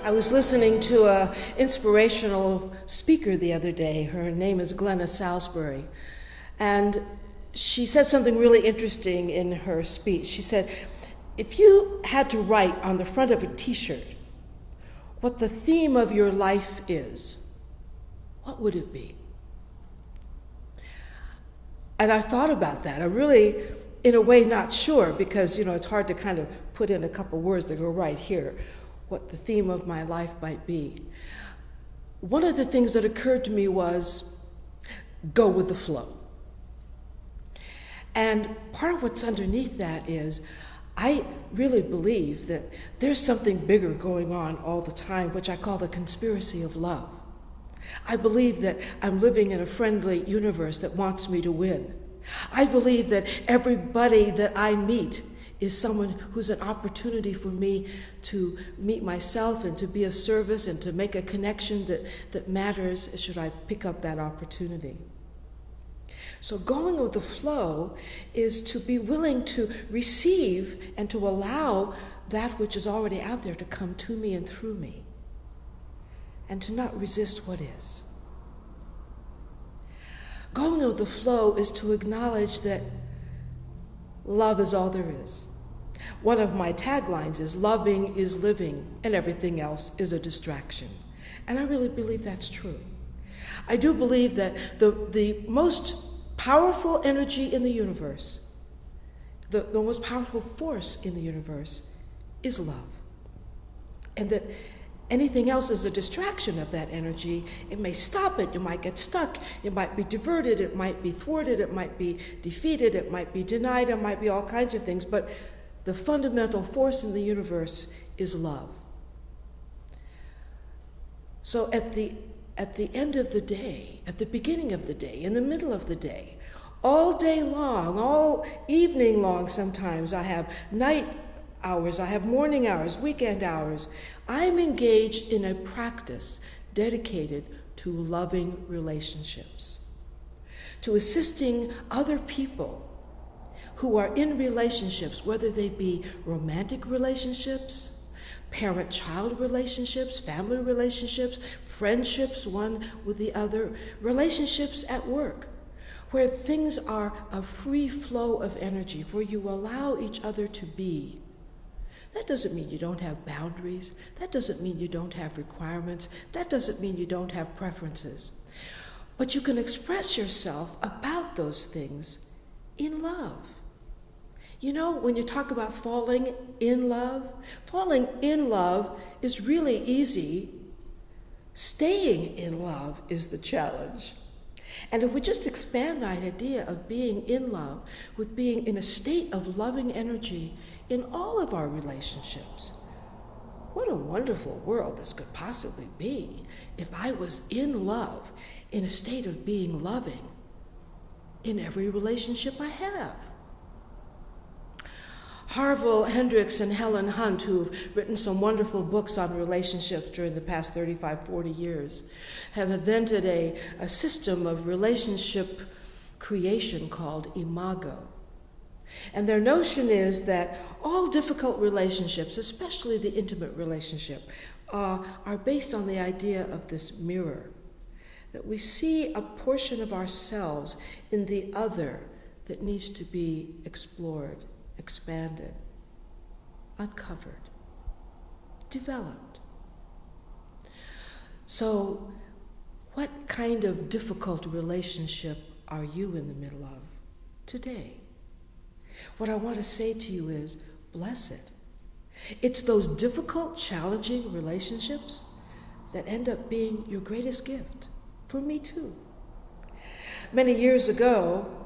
I was listening to an inspirational speaker the other day. Her name is Glenna Salisbury. And she said something really interesting in her speech. She said, if you had to write on the front of a t-shirt what the theme of your life is, what would it be? And I thought about that. I'm really, in a way, not sure because, it's hard to kind of put in a couple words that go right here, what the theme of my life might be. One of the things that occurred to me was go with the flow. And part of what's underneath that is I really believe that there's something bigger going on all the time, which I call the conspiracy of love. I believe that I'm living in a friendly universe that wants me to win. I believe that everybody that I meet is someone who's an opportunity for me to meet myself and to be of service and to make a connection that matters should I pick up that opportunity. So going with the flow is to be willing to receive and to allow that which is already out there to come to me and through me, and to not resist what is. Going with the flow is to acknowledge that love is all there is. One of my taglines is, loving is living, and everything else is a distraction. And I really believe that's true. I do believe that the most powerful energy in the universe, the most powerful force in the universe is love. And that anything else is a distraction of that energy. It may stop it, you might get stuck, it might be diverted, it might be thwarted, it might be defeated, it might be denied, it might be all kinds of things, but the fundamental force in the universe is love. So at the end of the day, at the beginning of the day, in the middle of the day, all day long, all evening long sometimes, I have night hours, I have morning hours, weekend hours. I'm engaged in a practice dedicated to loving relationships, to assisting other people who are in relationships, whether they be romantic relationships, parent-child relationships, family relationships, friendships one with the other, relationships at work, where things are a free flow of energy, where you allow each other to be. That doesn't mean you don't have boundaries. That doesn't mean you don't have requirements. That doesn't mean you don't have preferences. But you can express yourself about those things in love. When you talk about falling in love is really easy. Staying in love is the challenge. And if we just expand that idea of being in love with being in a state of loving energy in all of our relationships, what a wonderful world this could possibly be if I was in love, in a state of being loving in every relationship I have. Harville Hendricks and Helen Hunt, who've written some wonderful books on relationships during the past 35, 40 years, have invented a system of relationship creation called Imago. And their notion is that all difficult relationships, especially the intimate relationship, are based on the idea of this mirror, that we see a portion of ourselves in the other that needs to be explored, expanded, uncovered, developed. So, what kind of difficult relationship are you in the middle of today? What I want to say to you is, bless it. It's those difficult, challenging relationships that end up being your greatest gift. For me too. Many years ago,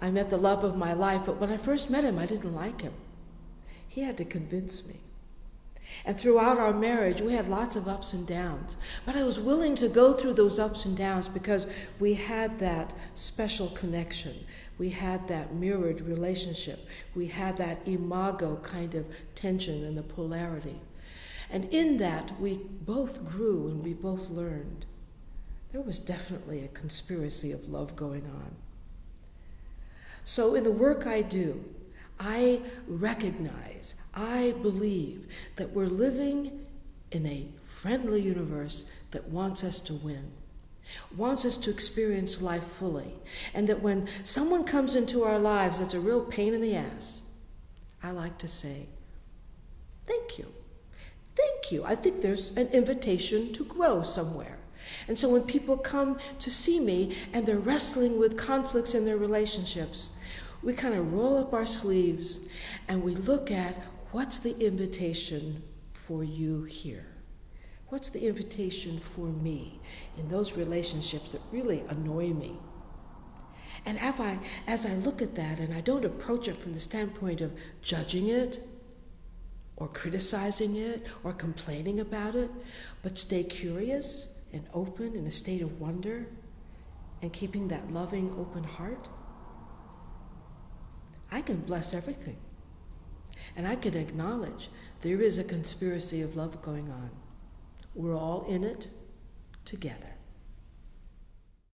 I met the love of my life, but when I first met him, I didn't like him. He had to convince me. And throughout our marriage, we had lots of ups and downs. But I was willing to go through those ups and downs because we had that special connection. We had that mirrored relationship. We had that imago kind of tension and the polarity. And in that, we both grew and we both learned. There was definitely a conspiracy of love going on. So in the work I do, I recognize, I believe that we're living in a friendly universe that wants us to win, wants us to experience life fully, and that when someone comes into our lives that's a real pain in the ass, I like to say, thank you. Thank you. I think there's an invitation to grow somewhere. And so when people come to see me and they're wrestling with conflicts in their relationships, we kind of roll up our sleeves and we look at what's the invitation for you here? What's the invitation for me in those relationships that really annoy me? And as I look at that, and I don't approach it from the standpoint of judging it or criticizing it or complaining about it, but stay curious and open in a state of wonder and keeping that loving, open heart, I can bless everything. And I can acknowledge there is a conspiracy of love going on. We're all in it together.